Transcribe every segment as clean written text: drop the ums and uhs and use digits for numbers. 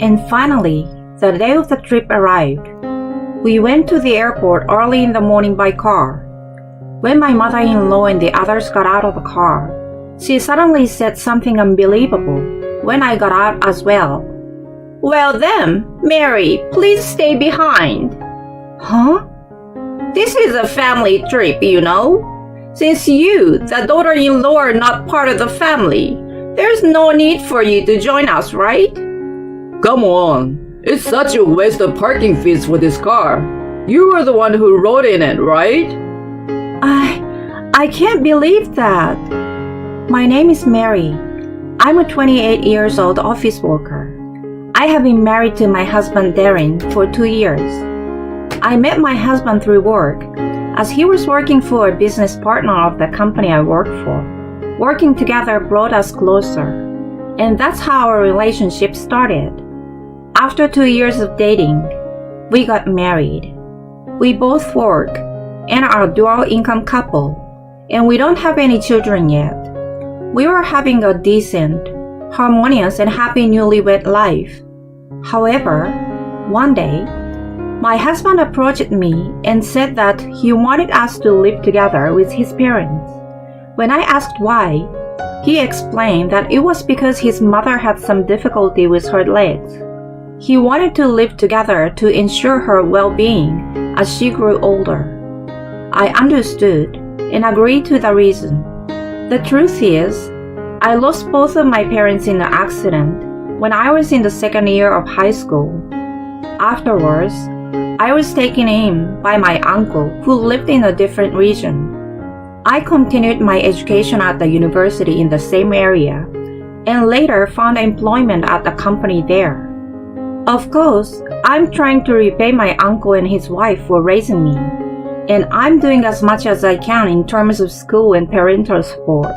And finally, the day of the trip arrived. We went to the airport early in the morning by car. When my mother-in-law and the others got out of the car, she suddenly said something unbelievable when I got out as well. "Well then, Mary, please stay behind." Huh? "This is a family trip, you know. Since you, the daughter-in-law, are not part of the family, there's no need for you to join us, right?" Come on, it's such a waste of parking fees for this car. You were the one who rode in it, right? I can't believe that. My name is Mary. I'm a 28 years old office worker. I have been married to my husband Darren for 2 years. I met my husband through work, as he was working for a business partner of the company I work for. Working together brought us closer, and that's how our relationship started. After 2 years of dating, we got married. We both work and are a dual income couple, and we don't have any children yet. We were having a decent, harmonious, and happy newlywed life. However, one day, my husband approached me and said that he wanted us to live together with his parents. When I asked why, he explained that it was because his mother had some difficulty with her legs. He wanted to live together to ensure her well-being as she grew older. I understood and agreed to the reason. The truth is, I lost both of my parents in an accident when I was in the second year of high school. Afterwards, I was taken in by my uncle who lived in a different region. I continued my education at the university in the same area and later found employment at the company there. Of course, I'm trying to repay my uncle and his wife for raising me, and I'm doing as much as I can in terms of school and parental support.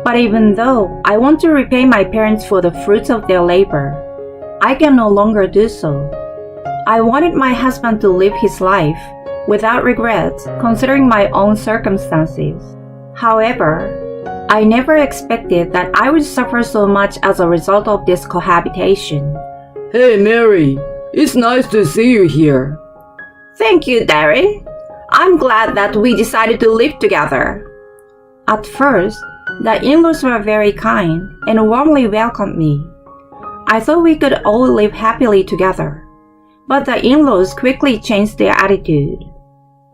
But even though I want to repay my parents for the fruits of their labor, I can no longer do so. I wanted my husband to live his life without regrets, considering my own circumstances. However, I never expected that I would suffer so much as a result of this cohabitation. Hey Mary, it's nice to see you here. Thank you, Darren. I'm glad that we decided to live together. At first, the in-laws were very kind and warmly welcomed me. I thought we could all live happily together, but the in-laws quickly changed their attitude.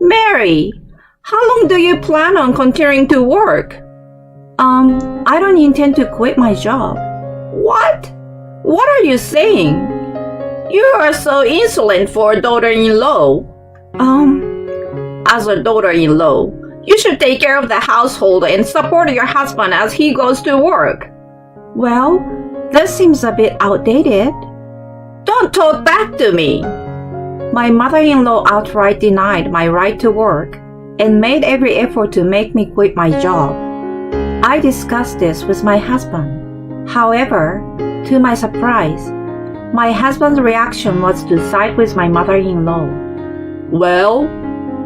Mary, how long do you plan on continuing to work? I don't intend to quit my job. What? What are you saying? You are so insolent for a daughter-in-law. As a daughter-in-law, you should take care of the household and support your husband as he goes to work. Well, that seems a bit outdated. Don't talk back to me. My mother-in-law outright denied my right to work and made every effort to make me quit my job. I discussed this with my husband. However, to my surprise, my husband's reaction was to side with my mother-in-law. Well,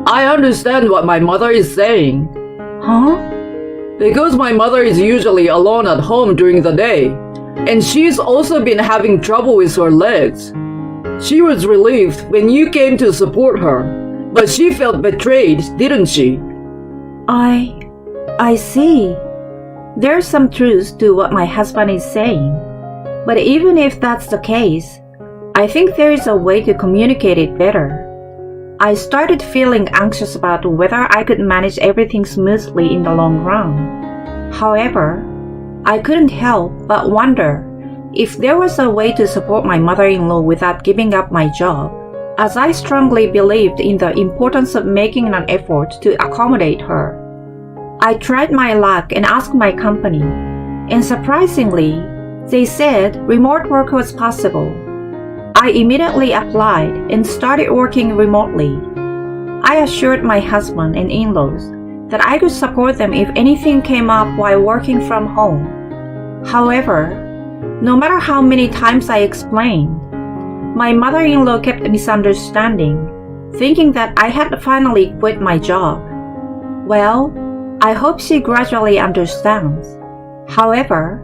I understand what my mother is saying. Huh? Because my mother is usually alone at home during the day, and she's also been having trouble with her legs. She was relieved when you came to support her, but she felt betrayed, didn't she? I see. There's some truth to what my husband is saying. But even if that's the case, I think there is a way to communicate it better. I started feeling anxious about whether I could manage everything smoothly in the long run. However, I couldn't help but wonder if there was a way to support my mother-in-law without giving up my job, as I strongly believed in the importance of making an effort to accommodate her. I tried my luck and asked my company, and surprisingly, they said remote work was possible. I immediately applied and started working remotely. I assured my husband and in-laws that I could support them if anything came up while working from home. However, no matter how many times I explained, my mother-in-law kept misunderstanding, thinking that I had finally quit my job. Well, I hope she gradually understands. However,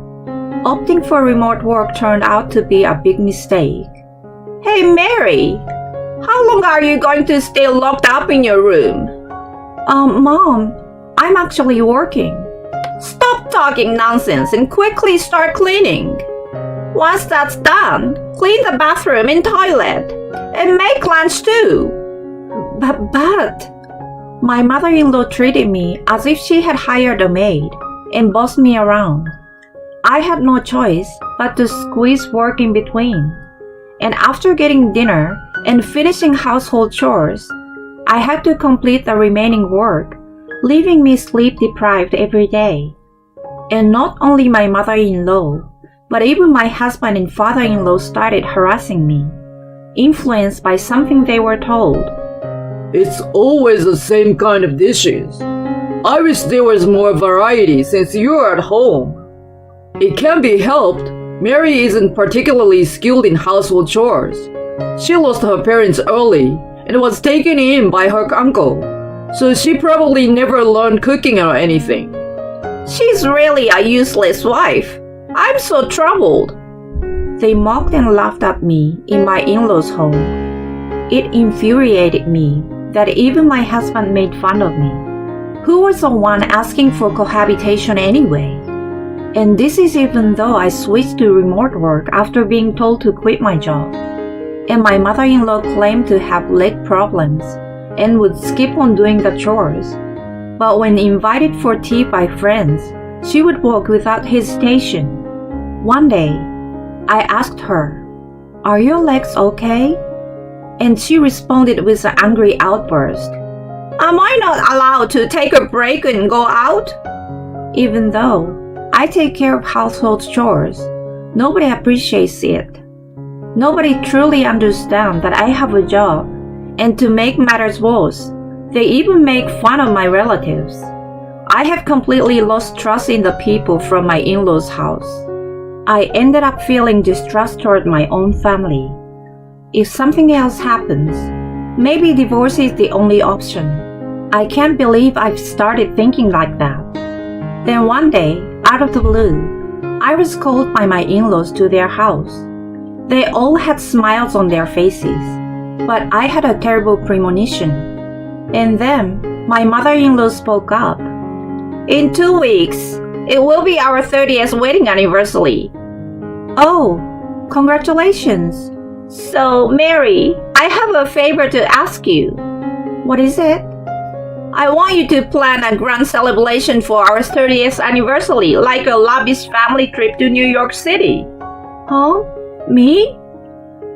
Opting for remote work turned out to be a big mistake. Hey Mary, how long are you going to stay locked up in your room? Mom, I'm actually working. Stop talking nonsense and quickly start cleaning. Once that's done, clean the bathroom and toilet. And make lunch too. But, my mother-in-law treated me as if she had hired a maid and bossed me around. I had no choice but to squeeze work in between. And after getting dinner and finishing household chores, I had to complete the remaining work, leaving me sleep-deprived every day. And not only my mother-in-law, but even my husband and father-in-law started harassing me, influenced by something they were told. It's always the same kind of dishes. I wish there was more variety since you're at home. It can't be helped. Mary isn't particularly skilled in household chores. She lost her parents early and was taken in by her uncle, so she probably never learned cooking or anything. She's really a useless wife. I'm so troubled. They mocked and laughed at me in my in-laws' home. It infuriated me that even my husband made fun of me. Who was the one asking for cohabitation anyway? And this is even though I switched to remote work after being told to quit my job. And my mother-in-law claimed to have leg problems and would skip on doing the chores. But when invited for tea by friends, she would walk without hesitation. One day, I asked her, "Are your legs okay?" And she responded with an angry outburst. "Am I not allowed to take a break and go out?" Even though I take care of household chores, nobody appreciates it. Nobody truly understands that I have a job, and to make matters worse, they even make fun of my relatives. I have completely lost trust in the people from my in-laws' house. I ended up feeling distrust toward my own family. If something else happens, maybe divorce is the only option. I can't believe I've started thinking like that. Then one day, out of the blue, I was called by my in-laws to their house. They all had smiles on their faces, but I had a terrible premonition. And then, my mother-in-law spoke up. "In 2 weeks, it will be our 30th wedding anniversary." "Oh, congratulations." "So, Mary, I have a favor to ask you." "What is it?" "I want you to plan a grand celebration for our 30th anniversary, like a lavish family trip to New York City." "Huh? Me?"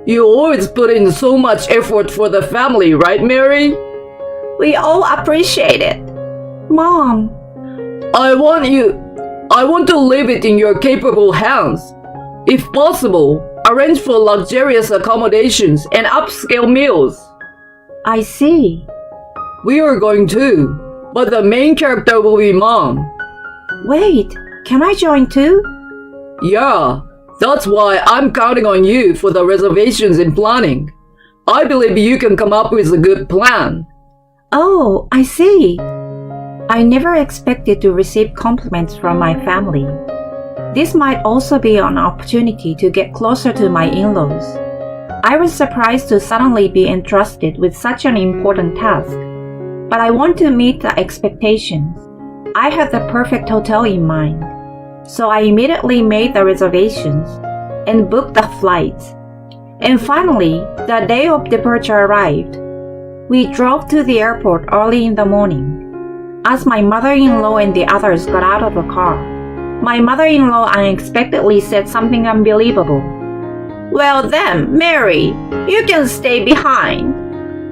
You always put in so much effort for the family, right, Mary? "We all appreciate it." "Mom." I want to leave it in your capable hands. If possible, arrange for luxurious accommodations and upscale meals. "I see." We are going too, but the main character will be Mom. "Wait, can I join too?" Yeah, that's why I'm counting on you for the reservations and planning. I believe you can come up with a good plan. "Oh, I see." I never expected to receive compliments from my family. This might also be an opportunity to get closer to my in-laws. I was surprised to suddenly be entrusted with such an important task, but I want to meet the expectations. I had the perfect hotel in mind, so I immediately made the reservations and booked the flights. And finally, the day of departure arrived. We drove to the airport early in the morning. As my mother-in-law and the others got out of the car, my mother-in-law unexpectedly said something unbelievable. "Well then, Mary, you can stay behind."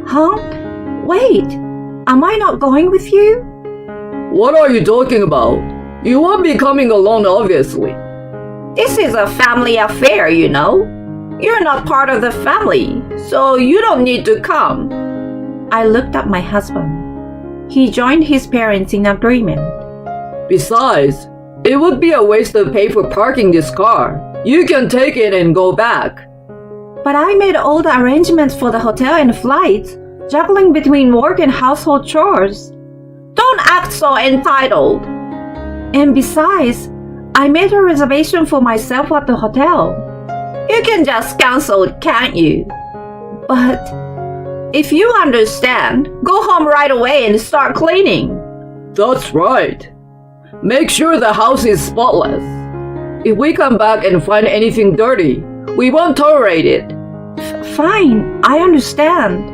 "Huh? Wait, am I not going with you?" What are you talking about? You won't be coming alone, obviously. "This is a family affair, you know. You're not part of the family, so you don't need to come." I looked at my husband. He joined his parents in agreement. Besides, it would be a waste to pay for parking this car. You can take it and go back. "But I made all the arrangements for the hotel and flights, juggling between work and household chores." "Don't act so entitled." "And besides, I made a reservation for myself at the hotel. You can just cancel it, can't you? But if you understand, go home right away and start cleaning. That's right. Make sure the house is spotless. If we come back and find anything dirty, we won't tolerate it. Fine, I understand.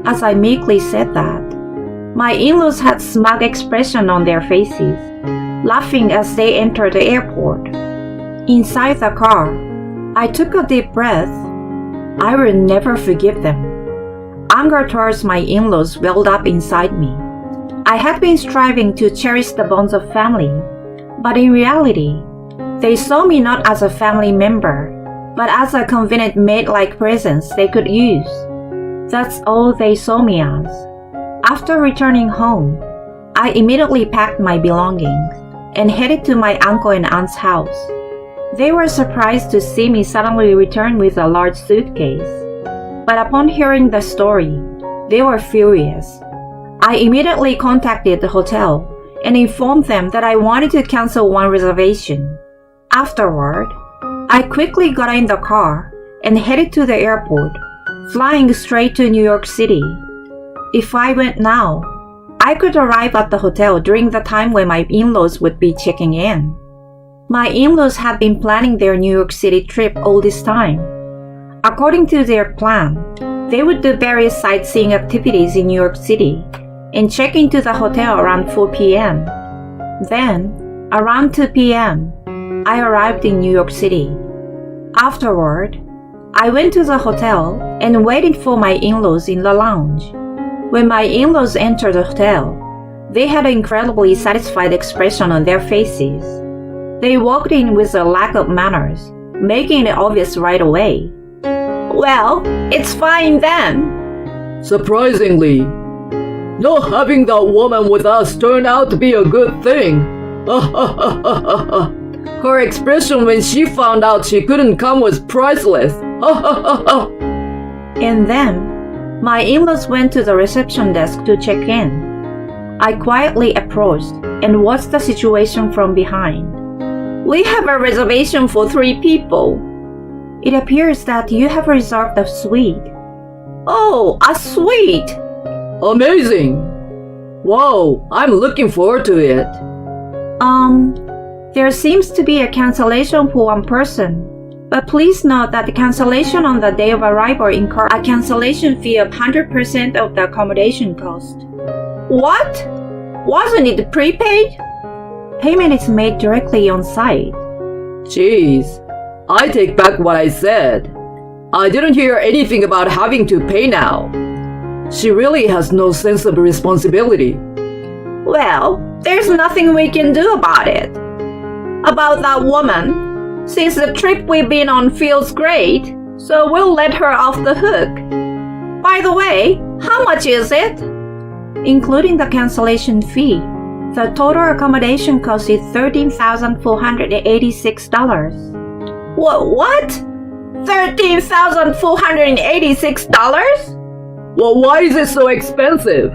As I meekly said that, my in-laws had smug expression on their faces, laughing as they entered the airport. Inside the car, I took a deep breath. I will never forgive them. Anger towards my in-laws welled up inside me. I had been striving to cherish the bonds of family, but in reality, they saw me not as a family member, but as a convenient maid-like presence they could use. That's all they saw me as. After returning home, I immediately packed my belongings and headed to my uncle and aunt's house. They were surprised to see me suddenly return with a large suitcase. But upon hearing the story, they were furious. I immediately contacted the hotel and informed them that I wanted to cancel one reservation. Afterward, I quickly got in the car and headed to the airport, flying straight to New York City. If I went now, I could arrive at the hotel during the time when my in-laws would be checking in. My in-laws had been planning their New York City trip all this time. According to their plan, they would do various sightseeing activities in New York City and check into the hotel around 4 p.m. Then, around 2 p.m., I arrived in New York City. Afterward, I went to the hotel and waited for my in-laws in the lounge. When my in-laws entered the hotel, they had an incredibly satisfied expression on their faces. They walked in with a lack of manners, making it obvious right away. Well, it's fine then. Surprisingly, not having that woman with us turned out to be a good thing. Her expression when she found out she couldn't come was priceless. And then, my in-laws went to the reception desk to check in. I quietly approached and watched the situation from behind. We have a reservation for 3 people. It appears that you have reserved a suite. Oh, a suite! Amazing! Wow, I'm looking forward to it. There seems to be a cancellation for one person. But please note that the cancellation on the day of arrival incurs a cancellation fee of 100% of the accommodation cost. What? Wasn't it prepaid? Payment is made directly on site. Jeez, I take back what I said. I didn't hear anything about having to pay now. She really has no sense of responsibility. Well, there's nothing we can do about it. About that woman, since the trip we've been on feels great, so we'll let her off the hook. By the way, how much is it? Including the cancellation fee, the total accommodation cost is $13,486. What? $13,486? Well, why is it so expensive?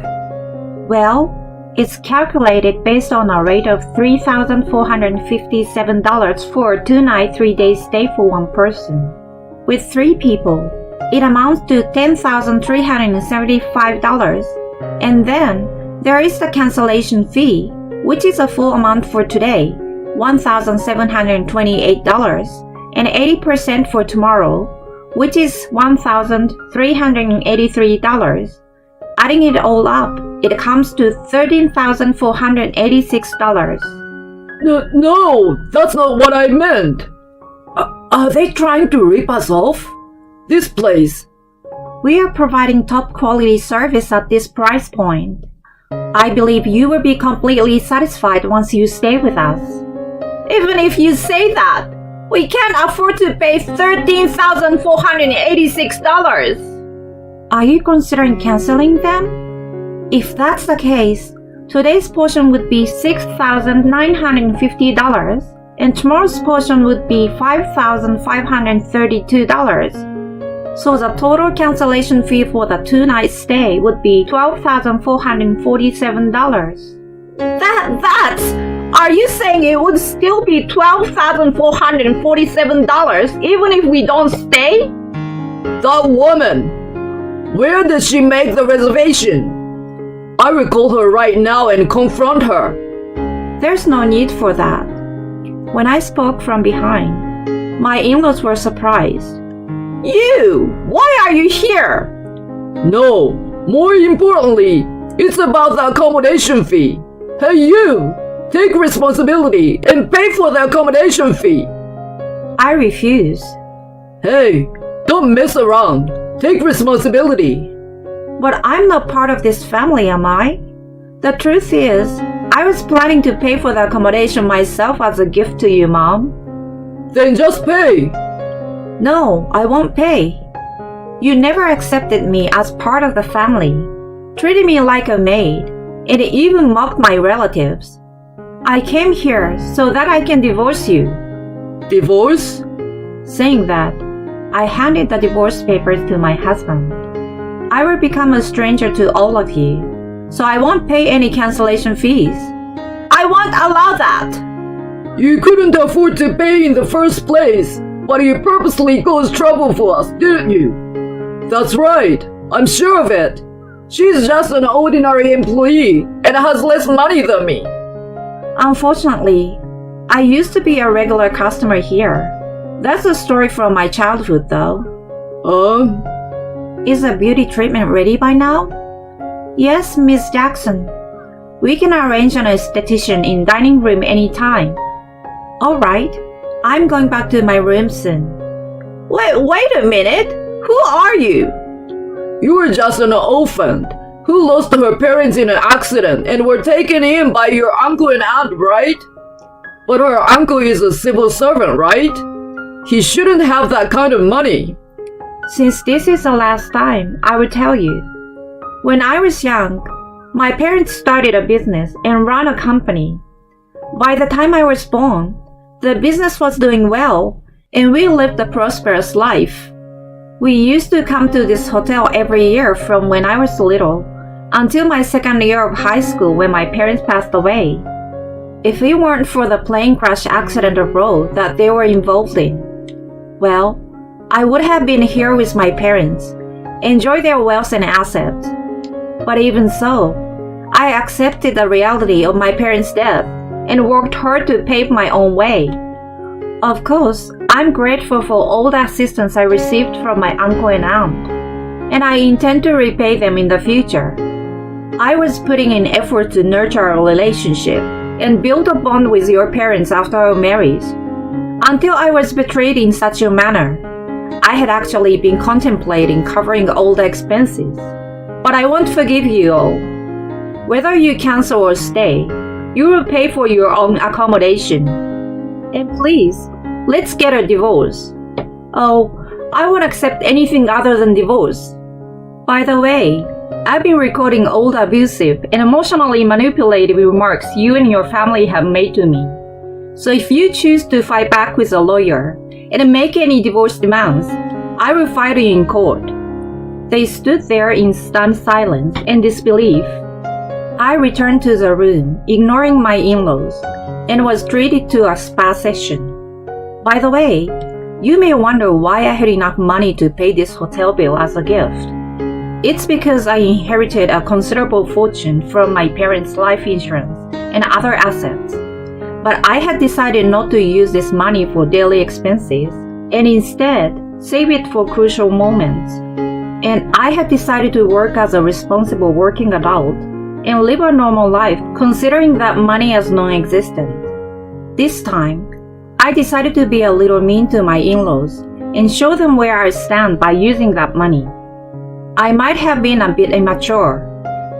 Well, it's calculated based on a rate of $3,457 for a 2-night, 3-day stay for one person. With 3 people, it amounts to $10,375. And then, there is the cancellation fee, which is a full amount for today, $1,728, and 80% for tomorrow, which is $1,383. Adding it all up, it comes to $13,486. No, that's not what I meant. Are they trying to rip us off? This place. We are providing top quality service at this price point. I believe you will be completely satisfied once you stay with us. Even if you say that, we can't afford to pay $13,486. Are you considering canceling them? If that's the case, today's portion would be $6,950 and tomorrow's portion would be $5,532. So the total cancellation fee for the 2-night stay would be $12,447. That's Are you saying it would still be $12,447 even if we don't stay? That woman! Where did she make the reservation? I will call her right now and confront her. There's no need for that. When I spoke from behind, my in-laws were surprised. You! Why are you here? No, more importantly, it's about the accommodation fee. Hey you! Take responsibility and pay for the accommodation fee. I refuse. Hey, don't mess around. Take responsibility. But I'm not part of this family, am I? The truth is, I was planning to pay for the accommodation myself as a gift to you, Mom. Then just pay. No, I won't pay. You never accepted me as part of the family, treated me like a maid, and even mocked my relatives. I came here so that I can divorce you. Divorce? Saying that, I handed the divorce papers to my husband. I will become a stranger to all of you, so I won't pay any cancellation fees. I won't allow that! You couldn't afford to pay in the first place, but you purposely caused trouble for us, didn't you? That's right, I'm sure of it. She's just an ordinary employee and has less money than me. Unfortunately, I used to be a regular customer here. That's a story from my childhood, though. Is the beauty treatment ready by now? Yes, Miss Jackson. We can arrange an esthetician in dining room anytime. All right, I'm going back to my room soon. Wait a minute. Who are you? You were just an orphan who lost her parents in an accident and were taken in by your uncle and aunt, right? But her uncle is a civil servant, right? He shouldn't have that kind of money. Since this is the last time, I will tell you. When I was young, my parents started a business and ran a company. By the time I was born, the business was doing well, and we lived a prosperous life. We used to come to this hotel every year from when I was little until my second year of high school when my parents passed away. If it weren't for the plane crash accident abroad that they were involved in, well, I would have been here with my parents, enjoy their wealth and assets. But even so, I accepted the reality of my parents' death and worked hard to pave my own way. Of course, I'm grateful for all the assistance I received from my uncle and aunt, and I intend to repay them in the future. I was putting in effort to nurture our relationship and build a bond with your parents after our marriage, until I was betrayed in such a manner. I had actually been contemplating covering all the expenses, but I won't forgive you all. Whether you cancel or stay, you will pay for your own accommodation. And please, let's get a divorce. Oh, I won't accept anything other than divorce. By the way, I've been recording all the abusive and emotionally manipulative remarks you and your family have made to me. So if you choose to fight back with a lawyer and make any divorce demands, I will fight you in court. They stood there in stunned silence and disbelief. I returned to the room, ignoring my in-laws, and was treated to a spa session. By the way, you may wonder why I had enough money to pay this hotel bill as a gift. It's because I inherited a considerable fortune from my parents' life insurance and other assets. But I had decided not to use this money for daily expenses and instead save it for crucial moments. And I had decided to work as a responsible working adult and live a normal life considering that money as non-existent. This time, I decided to be a little mean to my in-laws and show them where I stand by using that money. I might have been a bit immature,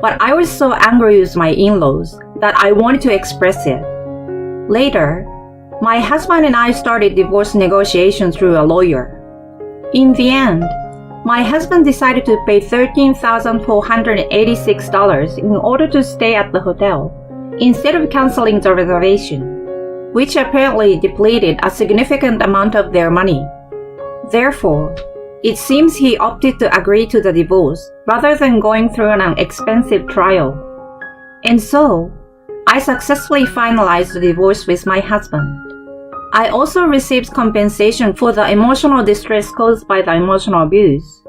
but I was so angry with my in-laws that I wanted to express it. Later, my husband and I started divorce negotiations through a lawyer. In the end, my husband decided to pay $13,486 in order to stay at the hotel, instead of canceling the reservation, which apparently depleted a significant amount of their money. Therefore, it seems he opted to agree to the divorce rather than going through an expensive trial. And so, I successfully finalized the divorce with my husband. I also received compensation for the emotional distress caused by the emotional abuse.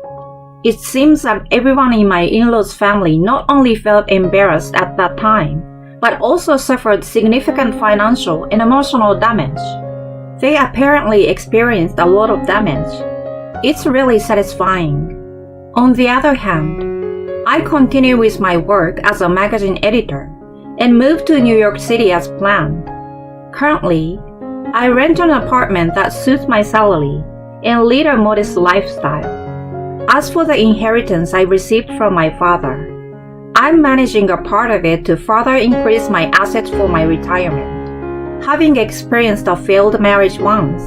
It seems that everyone in my in-laws' family not only felt embarrassed at that time, but also suffered significant financial and emotional damage. They apparently experienced a lot of damage. It's really satisfying. On the other hand, I continue with my work as a magazine editor and moved to New York City as planned. Currently, I rent an apartment that suits my salary and lead a modest lifestyle. As for the inheritance I received from my father, I'm managing a part of it to further increase my assets for my retirement. Having experienced a failed marriage once,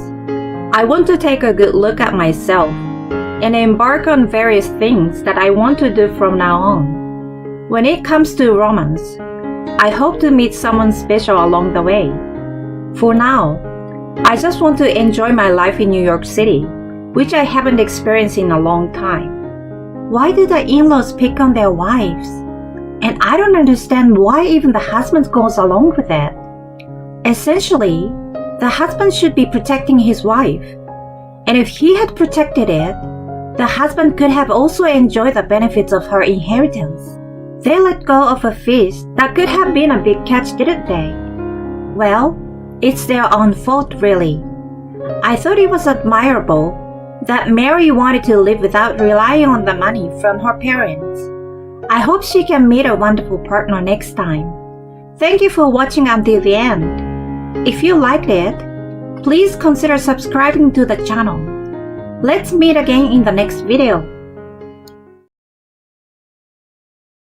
I want to take a good look at myself and embark on various things that I want to do from now on. When it comes to romance, I hope to meet someone special along the way. For now, I just want to enjoy my life in New York City, which I haven't experienced in a long time. Why do the in-laws pick on their wives? And I don't understand why even the husband goes along with it. Essentially, the husband should be protecting his wife. And if he had protected it, the husband could have also enjoyed the benefits of her inheritance. They let go of a fish that could have been a big catch, didn't they? Well, it's their own fault, really. I thought it was admirable that Mary wanted to live without relying on the money from her parents. I hope she can meet a wonderful partner next time. Thank you for watching until the end. If you liked it, please consider subscribing to the channel. Let's meet again in the next video.